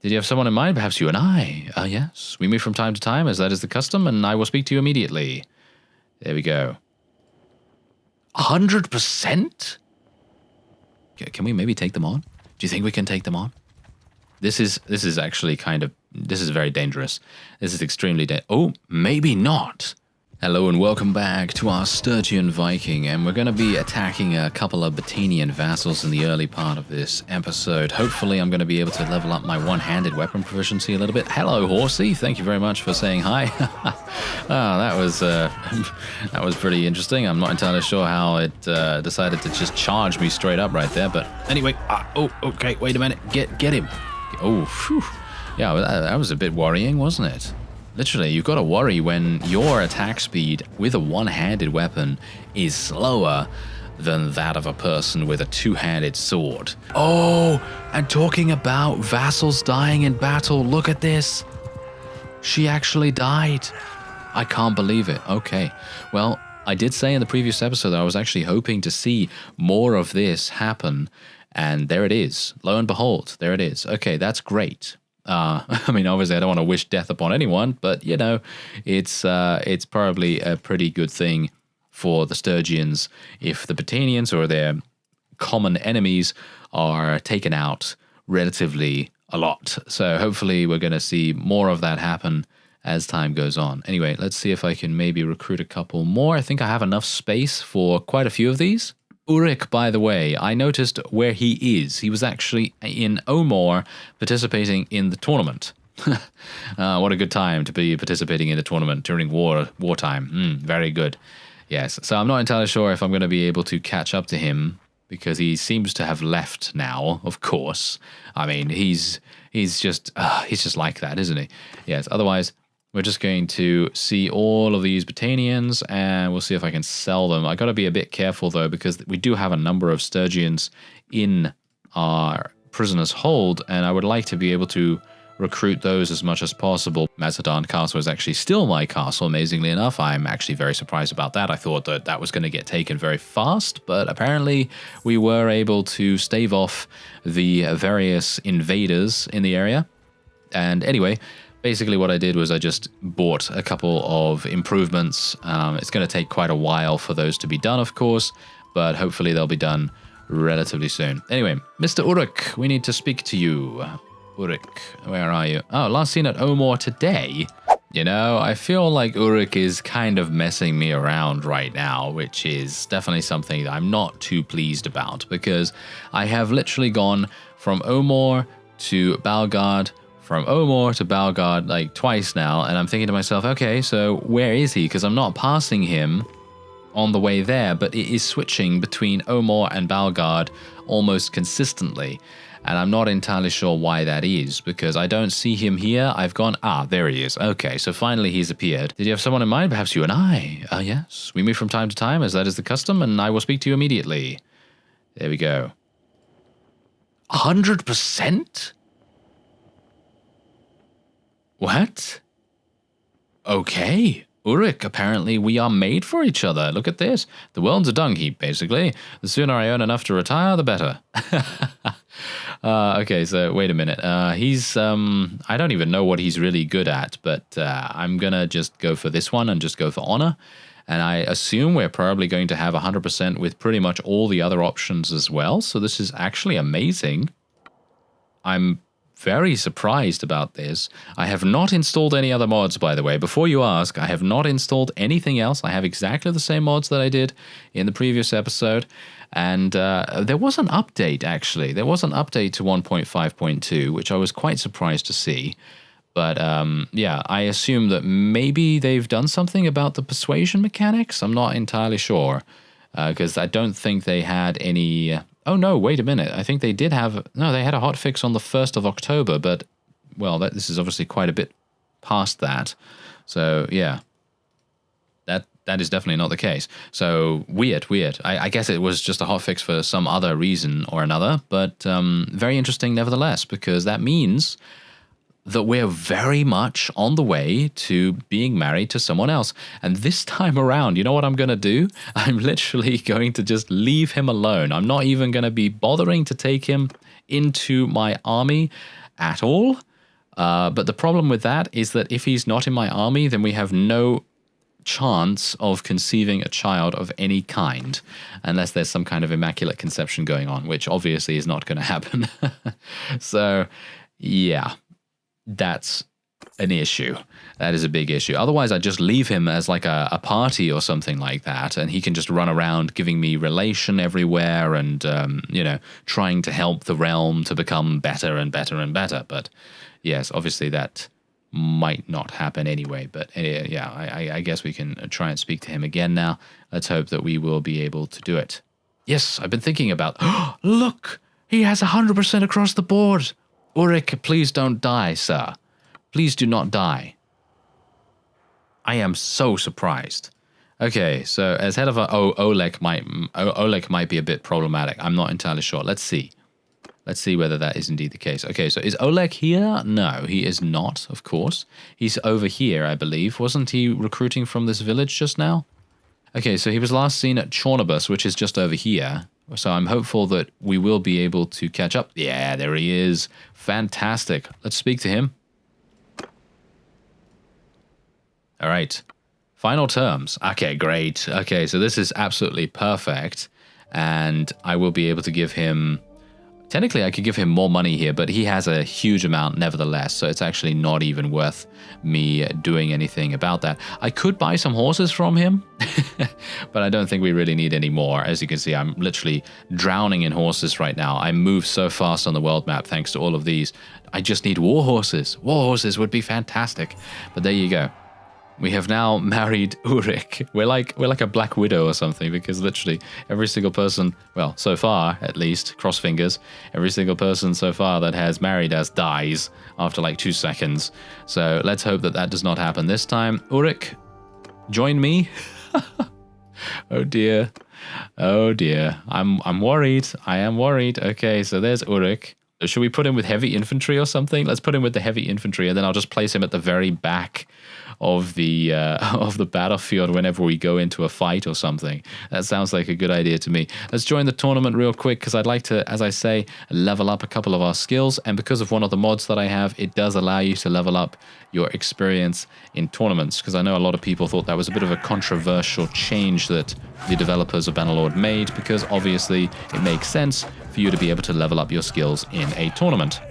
Did you have someone in mind? Perhaps you and I? Yes. We meet from time to time, as that is the custom, and I will speak to you immediately. There we go. 100%? Can we maybe take them on? Do you think we can take them on? This is actually kind of... This is very dangerous. This is extremely oh, maybe not. Hello and welcome back to our Sturgian Viking, and we're going to be attacking a couple of Battanian vassals in the early part of this episode. Hopefully I'm going to be able to level up my one-handed weapon proficiency a little bit. Hello, Horsey. Thank you very much for saying hi. That was pretty interesting. I'm not entirely sure how it decided to just charge me straight up right there, but anyway. Oh, okay, wait a minute. Get him. Oh, phew. Yeah, that was a bit worrying, wasn't it? Literally, you've got to worry when your attack speed with a one-handed weapon is slower than that of a person with a two-handed sword. Oh, and talking about vassals dying in battle, look at this. She actually died. I can't believe it. Okay, well, I did say in the previous episode that I was actually hoping to see more of this happen, and there it is. Lo and behold, there it is. Okay, that's great. I mean, obviously, I don't want to wish death upon anyone, but, you know, it's probably a pretty good thing for the Sturgians if the Battanians or their common enemies are taken out relatively a lot. So hopefully we're going to see more of that happen as time goes on. Anyway, let's see if I can maybe recruit a couple more. I think I have enough space for quite a few of these. Ulrich, by the way, I noticed where he is. He was actually in Omor participating in the tournament. What a good time to be participating in a tournament during wartime. Very good. Yes, so I'm not entirely sure if I'm going to be able to catch up to him because he seems to have left now, of course. I mean, he's just like that, isn't he? Yes, otherwise... We're just going to see all of these Battanians, and we'll see if I can sell them. I got to be a bit careful, though, because we do have a number of Sturgians in our prisoner's hold, and I would like to be able to recruit those as much as possible. Macedon Castle is actually still my castle, amazingly enough. I'm actually very surprised about that. I thought that that was going to get taken very fast, but apparently we were able to stave off the various invaders in the area. And anyway... Basically what I did was I just bought a couple of improvements. It's going to take quite a while for those to be done, of course, but hopefully they'll be done relatively soon. Anyway, Mr. Ulrich, we need to speak to you. Ulrich, where are you? Oh, last seen at Omor today. You know, I feel like Ulrich is kind of messing me around right now, which is definitely something that I'm not too pleased about, because I have literally gone from Omor to Balgard, from Omor to Balgard like twice now, and I'm thinking to myself, okay, so where is he? Because I'm not passing him on the way there, but it is switching between Omor and Balgard almost consistently, and I'm not entirely sure why that is, because I don't see him here. I've gone, there he is. Okay, so finally he's appeared. Did you have someone in mind? Perhaps you and I? Yes. We meet from time to time, as that is the custom, and I will speak to you immediately. There we go. 100%? What? Okay. Ulrich, apparently we are made for each other. Look at this. The world's a dung heap, basically. The sooner I earn enough to retire, the better. Okay, so wait a minute. He's, I don't even know what he's really good at, but I'm gonna just go for this one and just go for honor. And I assume we're probably going to have 100% with pretty much all the other options as well. So this is actually amazing. I'm very surprised about this. I have not installed any other mods, by the way. Before you ask, I have not installed anything else. I have exactly the same mods that I did in the previous episode. And there was an update, actually. There was an update to 1.5.2, which I was quite surprised to see. But yeah, I assume that maybe they've done something about the persuasion mechanics. I'm not entirely sure, because I don't think they had any... Oh, no, wait a minute. I think they did have... No, they had a hotfix on the 1st of October, but, well, this is obviously quite a bit past that. So, yeah. That is definitely not the case. So, weird. I guess it was just a hotfix for some other reason or another, but very interesting nevertheless, because that means that we're very much on the way to being married to someone else. And this time around, you know what I'm going to do? I'm literally going to just leave him alone. I'm not even going to be bothering to take him into my army at all. But the problem with that is that if he's not in my army, then we have no chance of conceiving a child of any kind, unless there's some kind of immaculate conception going on, which obviously is not going to happen. So, yeah, that's an issue. That is a big issue. Otherwise, I'd just leave him as like a party or something like that, and he can just run around giving me relation everywhere and, you know, trying to help the realm to become better and better and better. But yes, obviously that might not happen anyway. But yeah, I guess we can try and speak to him again now. Let's hope that we will be able to do it. Yes, I've been thinking about... Oh, look! He has 100% across the board! Ulrich, please don't die, sir. Please do not die. I am so surprised. Okay, so as head of a... Oh, Oleg might be a bit problematic. I'm not entirely sure. Let's see. Let's see whether that is indeed the case. Okay, so is Oleg here? No, he is not, of course. He's over here, I believe. Wasn't he recruiting from this village just now? Okay, so he was last seen at Chornobus, which is just over here. So I'm hopeful that we will be able to catch up. Yeah, there he is. Fantastic. Let's speak to him. All right. Final terms. Okay, great. Okay, so this is absolutely perfect. And I will be able to give him... Technically, I could give him more money here, but he has a huge amount nevertheless, so it's actually not even worth me doing anything about that. I could buy some horses from him, but I don't think we really need any more. As you can see, I'm literally drowning in horses right now. I move so fast on the world map thanks to all of these. I just need war horses. War horses would be fantastic. But there you go. We have now married Ulrich. We're like a Black Widow or something, because literally every single person, well, so far at least, cross fingers, every single person so far that has married us dies after like 2 seconds. So let's hope that that does not happen this time. Ulrich, join me. Oh dear. Oh dear. I'm worried. I am worried. Okay, so there's Ulrich. Should we put him with heavy infantry or something? Let's put him with the heavy infantry, and then I'll just place him at the very back of the battlefield whenever we go into a fight or something. That sounds like a good idea to me. Let's join the tournament real quick, because I'd like to, as I say, level up a couple of our skills, and because of one of the mods that I have, it does allow you to level up your experience in tournaments, because I know a lot of people thought that was a bit of a controversial change that the developers of Bannerlord made, because obviously it makes sense for you to be able to level up your skills in a tournament.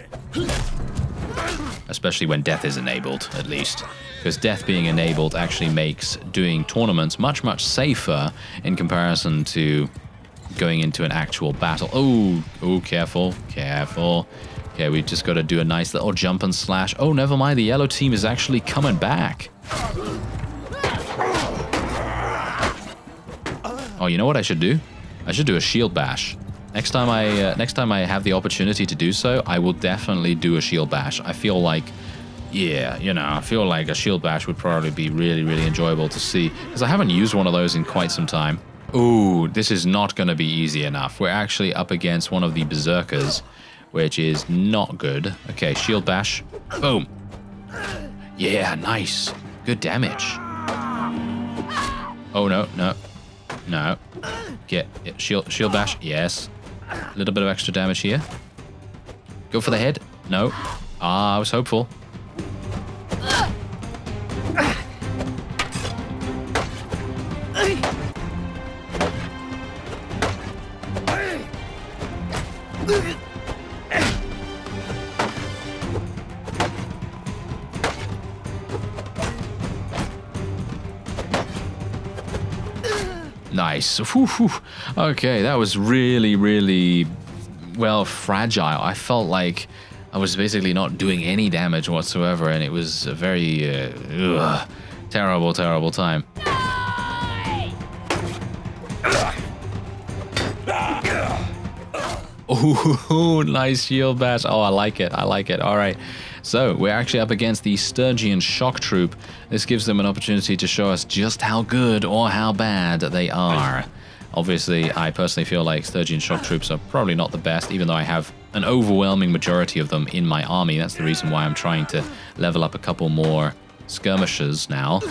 Especially when death is enabled, at least. Because death being enabled actually makes doing tournaments much, much safer in comparison to going into an actual battle. Oh, careful, careful. Okay, we've just got to do a nice little jump and slash. Oh, never mind, the yellow team is actually coming back. Oh, you know what I should do? I should do a shield bash. Next time I have the opportunity to do so, I will definitely do a shield bash. I feel like, yeah, you know, I feel like a shield bash would probably be really, really enjoyable to see, because I haven't used one of those in quite some time. Ooh, this is not going to be easy enough. We're actually up against one of the berserkers, which is not good. Okay, shield bash. Boom. Yeah, nice. Good damage. Oh, no, no. No. Get it. Shield bash. Yes. A little bit of extra damage here. Go for the head. No. Ah, I was hopeful. Nice. Okay, that was really, really, well, fragile. I felt like I was basically not doing any damage whatsoever, and it was a very terrible, terrible time. Oh, nice shield bash. Oh, I like it. I like it. All right. So we're actually up against the Sturgian shock troop. This gives them an opportunity to show us just how good or how bad they are. Obviously, I personally feel like Sturgian shock troops are probably not the best, even though I have an overwhelming majority of them in my army. That's the reason why I'm trying to level up a couple more skirmishers now.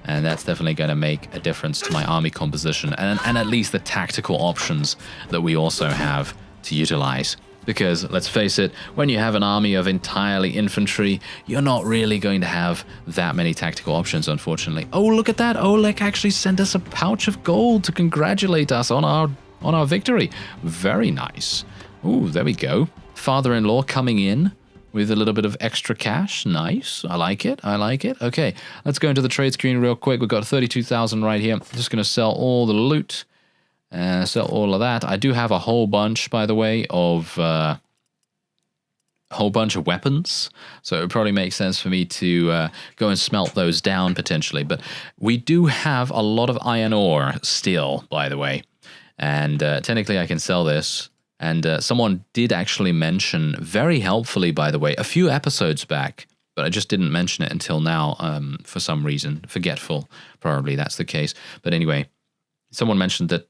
And that's definitely going to make a difference to my army composition and at least the tactical options that we also have to utilize. Because, let's face it, when you have an army of entirely infantry, you're not really going to have that many tactical options, unfortunately. Oh, look at that! Oleg actually sent us a pouch of gold to congratulate us on our victory. Very nice. Ooh, there we go. Father-in-law coming in with a little bit of extra cash. Nice. I like it. I like it. Okay, let's go into the trade screen real quick. We've got 32,000 right here. Just going to sell all the loot. Sell all of that. I do have a whole bunch, by the way, of weapons, so it probably makes sense for me to go and smelt those down potentially. But we do have a lot of iron ore still, by the way, and technically I can sell this. And someone did actually mention, very helpfully, by the way, a few episodes back, but I just didn't mention it until now for some reason. Forgetful, probably that's the case. But anyway, someone mentioned that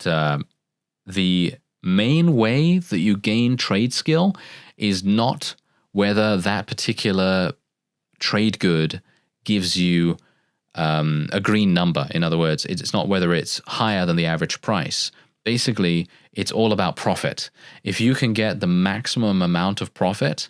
the main way that you gain trade skill is not whether that particular trade good gives you a green number. In other words, it's not whether it's higher than the average price. Basically, it's all about profit. If you can get the maximum amount of profit,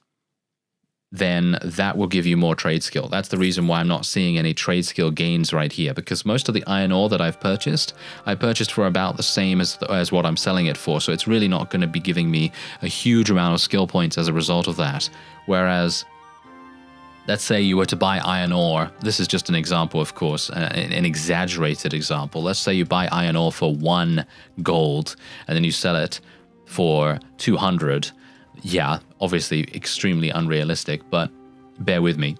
then that will give you more trade skill. That's the reason why I'm not seeing any trade skill gains right here, because most of the iron ore that I've purchased, I purchased for about the same as what I'm selling it for, so it's really not going to be giving me a huge amount of skill points as a result of that. Whereas, let's say you were to buy iron ore, this is just an example, of course, an exaggerated example. Let's say you buy iron ore for 1 gold, and then you sell it for 200. Yeah, obviously extremely unrealistic, but bear with me.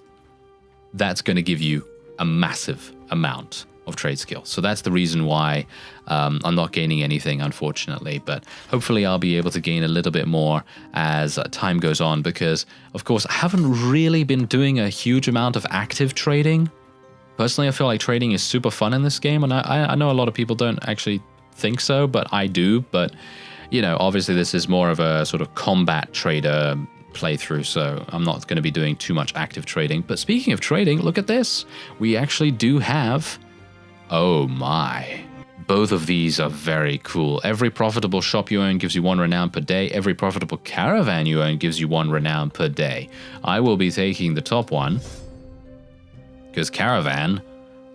That's going to give you a massive amount of trade skill. So that's the reason why I'm not gaining anything, unfortunately. But hopefully I'll be able to gain a little bit more as time goes on, because, of course, I haven't really been doing a huge amount of active trading. Personally, I feel like trading is super fun in this game, and I know a lot of people don't actually think so, but I do. But you know, obviously this is more of a sort of combat trader playthrough, so I'm not going to be doing too much active trading. But speaking of trading, look at this. We actually do have... Oh my. Both of these are very cool. Every profitable shop you own gives you 1 renown per day. Every profitable caravan you own gives you 1 renown per day. I will be taking the top one, because caravan...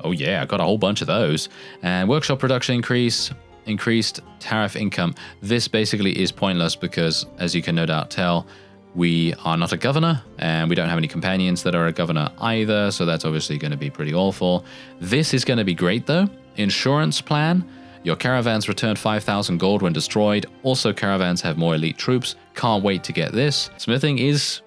Oh yeah, I got a whole bunch of those. And workshop production increased tariff income. This basically is pointless because, as you can no doubt tell, we are not a governor, and we don't have any companions that are a governor either, so that's obviously going to be pretty awful. This is going to be great, though. Insurance plan. Your caravans return 5,000 gold when destroyed. Also, caravans have more elite troops. Can't wait to get this. Smithing is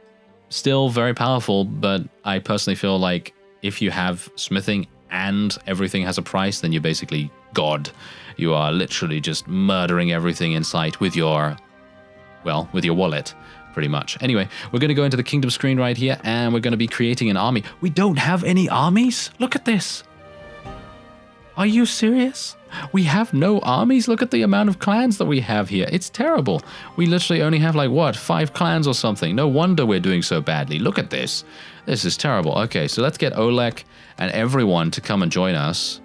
still very powerful, but I personally feel like if you have smithing and everything has a price, then you're basically God. You are literally just murdering everything in sight with your, well, with your wallet, pretty much. Anyway, we're going to go into the kingdom screen right here, and we're going to be creating an army. We don't have any armies? Look at this. Are you serious? We have no armies? Look at the amount of clans that we have here. It's terrible. We literally only have, like, what, 5 clans or something. No wonder we're doing so badly. Look at this. This is terrible. Okay, so let's get Oleg and everyone to come and join us.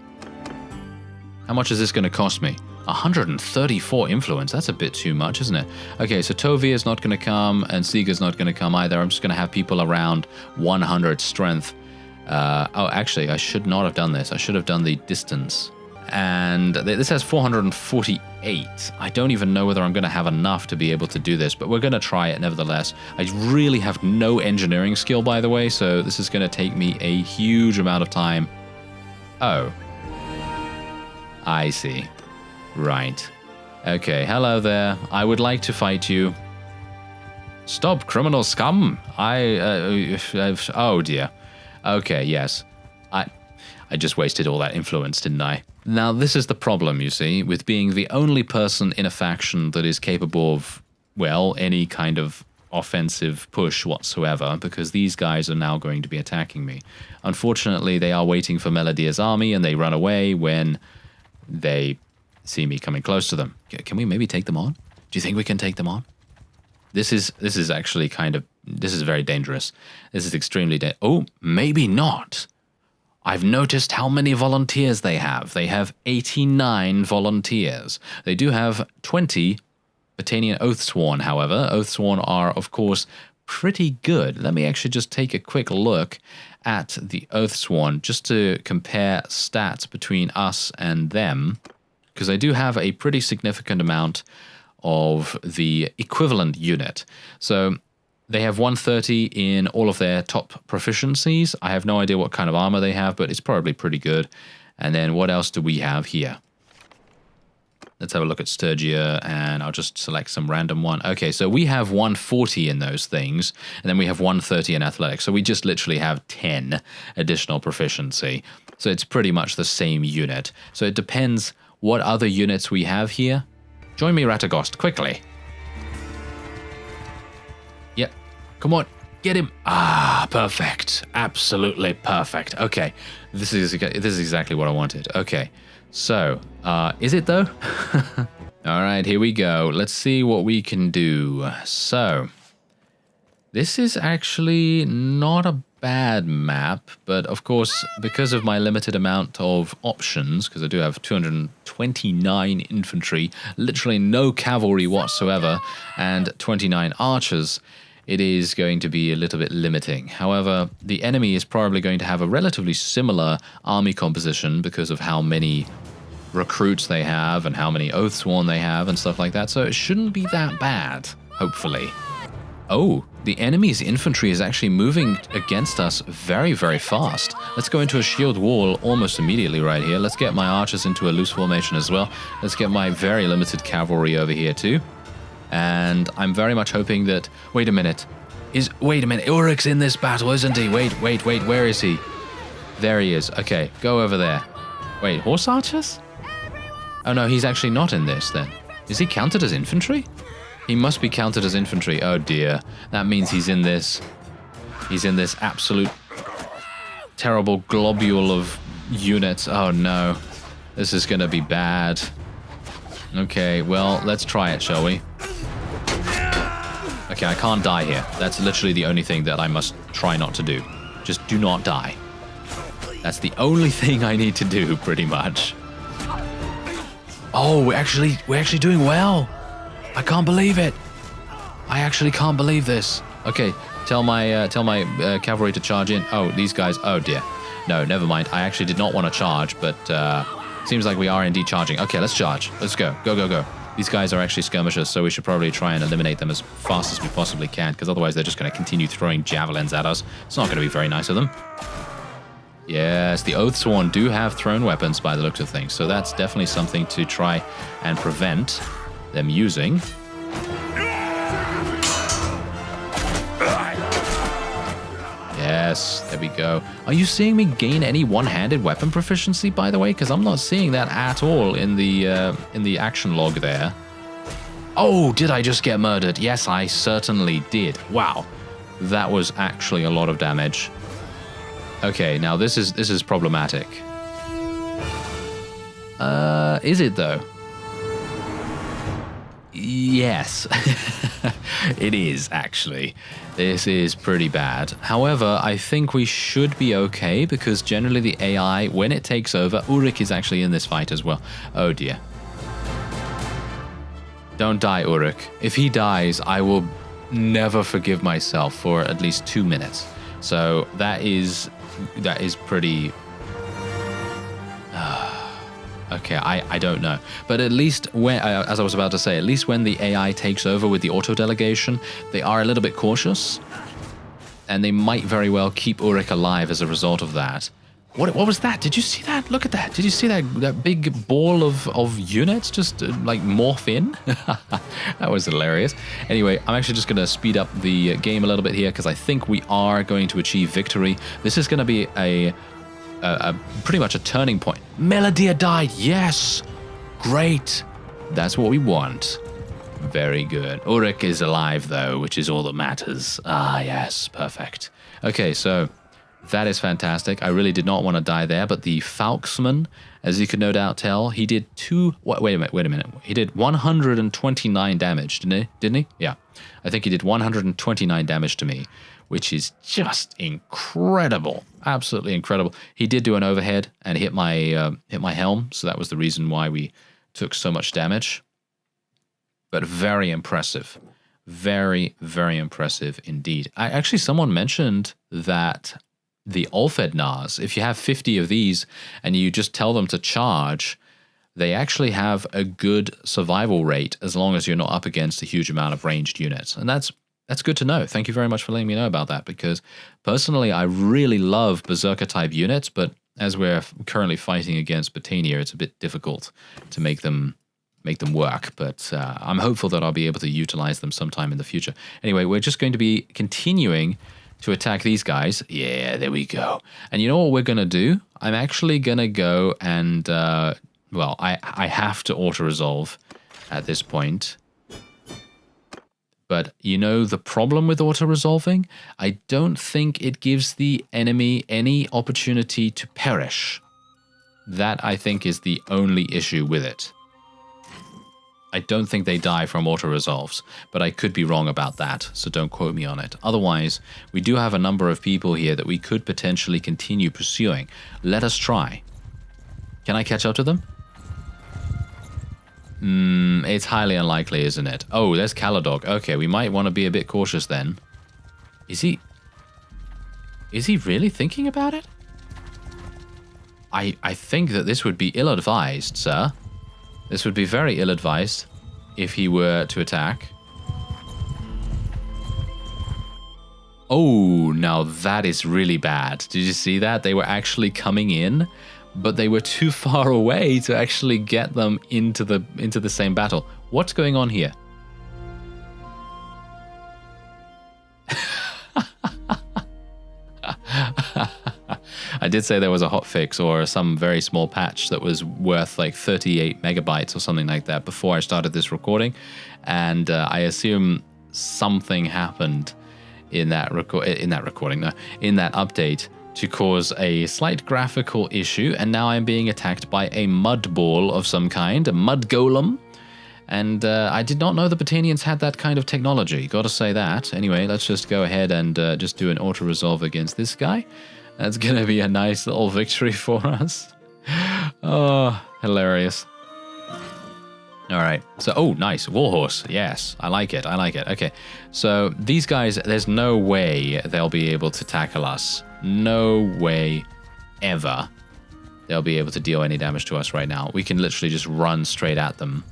How much is this going to cost me? 134 influence. That's a bit too much, isn't it? Okay, so Tovi is not going to come, and Seeger's not going to come either. I'm just going to have people around 100 strength. Oh, actually, I should not have done this. I should have done the distance. And this has 448. I don't even know whether I'm going to have enough to be able to do this, but we're going to try it nevertheless. I really have no engineering skill, by the way, so this is going to take me a huge amount of time. Oh. I see. Right. Okay, hello there. I would like to fight you. Stop, criminal scum! Oh dear. Okay, yes. I just wasted all that influence, didn't I? Now, this is the problem, you see, with being the only person in a faction that is capable of, well, any kind of offensive push whatsoever, because these guys are now going to be attacking me. Unfortunately, they are waiting for Melodia's army, and they run away when they see me coming close to them. Can we maybe take them on? Do you think we can take them on? This is actually kind of... This is very dangerous. This is extremely oh, maybe not. I've noticed how many volunteers they have. They have 89 volunteers. They do have 20 Battanian Oathsworn, however. Oathsworn are, of course, pretty good. Let me actually just take a quick look at the Oathsworn just to compare stats between us and them, because I do have a pretty significant amount of the equivalent unit. So they have 130 in all of their top proficiencies. I have no idea what kind of armor they have, but it's probably pretty good. And then what else do we have here? Let's have a look at Sturgian, and I'll just select some random one. Okay, so we have 140 in those things, and then we have 130 in athletics. So we just literally have 10 additional proficiency. So it's pretty much the same unit. So it depends what other units we have here. Join me, Ratagost, quickly. Yep, come on, get him. Ah, perfect. Absolutely perfect. Okay, this is exactly what I wanted. Okay. So, is it though? All right, here we go. Let's see what we can do. So, this is actually not a bad map, but of course, because of my limited amount of options, because I do have 229 infantry, literally no cavalry whatsoever, and 29 archers, it is going to be a little bit limiting. However, the enemy is probably going to have a relatively similar army composition because of how many recruits they have and how many Oathsworn they have and stuff like that, so it shouldn't be that bad, hopefully. Oh, the enemy's infantry is actually moving against us very, very fast. Let's go into a shield wall almost immediately right here. Let's get my archers into a loose formation as well. Let's get my very limited cavalry over here too. And I'm very much hoping that... Wait a minute. Ulrich's in this battle, isn't he? Wait, where is he? There he is. Okay, go over there. Wait, horse archers? Oh no, he's actually not in this then. Is he counted as infantry? He must be counted as infantry. Oh dear. That means he's in this absolute terrible globule of units. Oh no. This is gonna be bad. Okay, well, let's try it, shall we? Okay, I can't die here. That's literally the only thing that I must try not to do. Just do not die. That's the only thing I need to do, pretty much. Oh, we're actually doing well. I can't believe it. I actually can't believe this. Okay, tell my cavalry to charge in. Oh, these guys. Oh dear. No, never mind. I actually did not want to charge, but seems like we are indeed charging. Okay, let's charge. Let's go. Go. These guys are actually skirmishers, so we should probably try and eliminate them as fast as we possibly can, because otherwise they're just going to continue throwing javelins at us. It's not going to be very nice of them. Yes, the Oathsworn do have thrown weapons by the looks of things, so that's definitely something to try and prevent them using. Yes, there we go. Are you seeing me gain any one-handed weapon proficiency, by the way? Because I'm not seeing that at all in the action log there. Oh, did I just get murdered? Yes, I certainly did. Wow, that was actually a lot of damage. Okay, now this is problematic. Is it though? Yes, it is actually. This is pretty bad. However, I think we should be okay because generally the AI, when it takes over, Ulrich is actually in this fight as well. Oh dear. Don't die, Ulrich. If he dies, I will never forgive myself for at least 2 minutes. So that is pretty... Okay, I don't know. But at least when, as I was about to say, at least when the AI takes over with the auto-delegation, they are a little bit cautious. And they might very well keep Ulrich alive as a result of that. What was that? Did you see that? Look at that. Did you see that big ball of units just like morph in? That was hilarious. Anyway, I'm actually just going to speed up the game a little bit here because I think we are going to achieve victory. This is going to be a pretty much a turning point. Melodia died. Yes. Great. That's what we want. Very good. Ulrich is alive though, which is all that matters. Ah, yes. Perfect. Okay, so that is fantastic. I really did not want to die there, but the Falksman, as you could no doubt tell, he did wait a minute. He did 129 damage, didn't he? Yeah. I think he did 129 damage to me, which is just incredible. Absolutely incredible. He did do an overhead and hit my helm, so that was the reason why we took so much damage. but very impressive. Very, very impressive indeed. Actually, someone mentioned that the Ulfednars, if you have 50 of these and you just tell them to charge, they actually have a good survival rate as long as you're not up against a huge amount of ranged units. And that's good to know. Thank you very much for letting me know about that, because personally, I really love Berserker-type units, but as we're currently fighting against BATTANIA, it's a bit difficult to make them work, but I'm hopeful that I'll be able to utilize them sometime in the future. Anyway, we're just going to be continuing to attack these guys. Yeah, there we go. And you know what we're going to do? I'm actually going to go and, well, I have to auto-resolve at this point. But you know the problem with auto-resolving? I don't think it gives the enemy any opportunity to perish. That, I think, is the only issue with it. I don't think they die from auto-resolves, but I could be wrong about that, so don't quote me on it. Otherwise, we do have a number of people here that we could potentially continue pursuing. Let us try. Can I catch up to them? It's highly unlikely, isn't it? Oh, there's Caladog. Okay, we might want to be a bit cautious then. Is he really thinking about it? I think that this would be ill-advised, sir. This would be very ill-advised if he were to attack. Oh, now that is really bad. Did you see that? They were actually coming in, but they were too far away to actually get them into the same battle. What's going on here? I did say there was a hotfix or some very small patch that was worth like 38 megabytes or something like that before I started this recording, and I assume something happened in that update to cause a slight graphical issue, and now I'm being attacked by a mud ball of some kind, a mud golem. And I did not know the Battanians had that kind of technology, gotta say that. Anyway, let's just go ahead and just do an auto-resolve against this guy. That's gonna be a nice little victory for us. Oh, hilarious. Alright, so, oh, nice, Warhorse, yes, I like it. Okay, so these guys, there's no way they'll be able to tackle us. No way, ever, they'll be able to deal any damage to us right now. We can literally just run straight at them.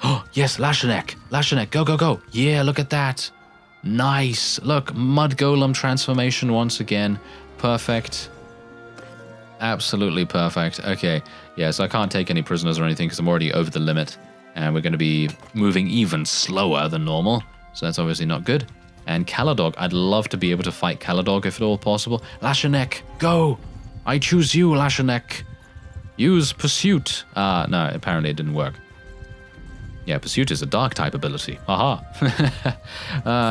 Oh, yes, Lashanek, go. Yeah, look at that. Nice, look, Mud Golem transformation once again. Perfect. Absolutely perfect. Okay, yeah, so I can't take any prisoners or anything because I'm already over the limit. And we're going to be moving even slower than normal. So that's obviously not good. And Caladog, I'd love to be able to fight Caladog if at all possible. Lashanek, go! I choose you, Lashanek. Use Pursuit. No, apparently it didn't work. Yeah, Pursuit is a dark type ability. Haha.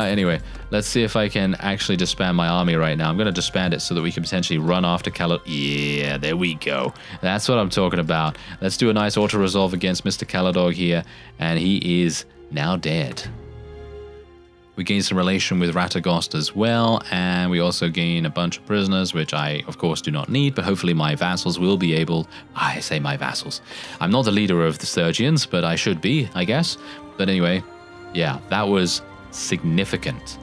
Anyway, let's see if I can actually disband my army right now. I'm going to disband it so that we can potentially run after Caladog. Yeah, there we go. That's what I'm talking about. Let's do a nice auto-resolve against Mr. Caladog here. And he is now dead. We gain some relation with Ratagost as well, and we also gain a bunch of prisoners, which I, of course, do not need, but hopefully my vassals will be able... I say my vassals. I'm not the leader of the Sturgians, but I should be, I guess. But anyway, yeah, that was significant.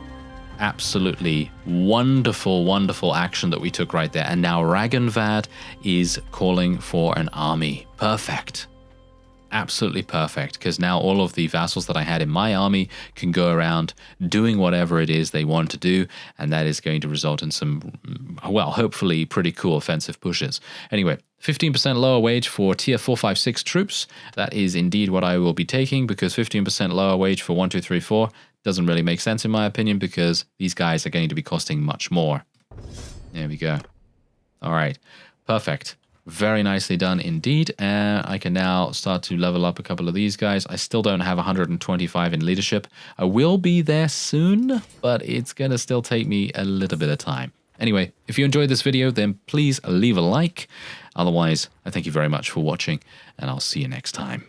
Absolutely wonderful, wonderful action that we took right there. And now Ragnvad is calling for an army. Perfect. Absolutely perfect, because now all of the vassals that I had in my army can go around doing whatever it is they want to do, and that is going to result in some, well, hopefully pretty cool offensive pushes. Anyway, 15% lower wage for tier 456 troops. That is indeed what I will be taking, because 15% lower wage for 1, 2, 3, 4 doesn't really make sense in my opinion, because these guys are going to be costing much more. There we go. All right, perfect. Very nicely done indeed, and I can now start to level up a couple of these guys. I still don't have 125 in leadership. I will be there soon, but it's going to still take me a little bit of time. Anyway, if you enjoyed this video, then please leave a like. Otherwise, I thank you very much for watching, and I'll see you next time.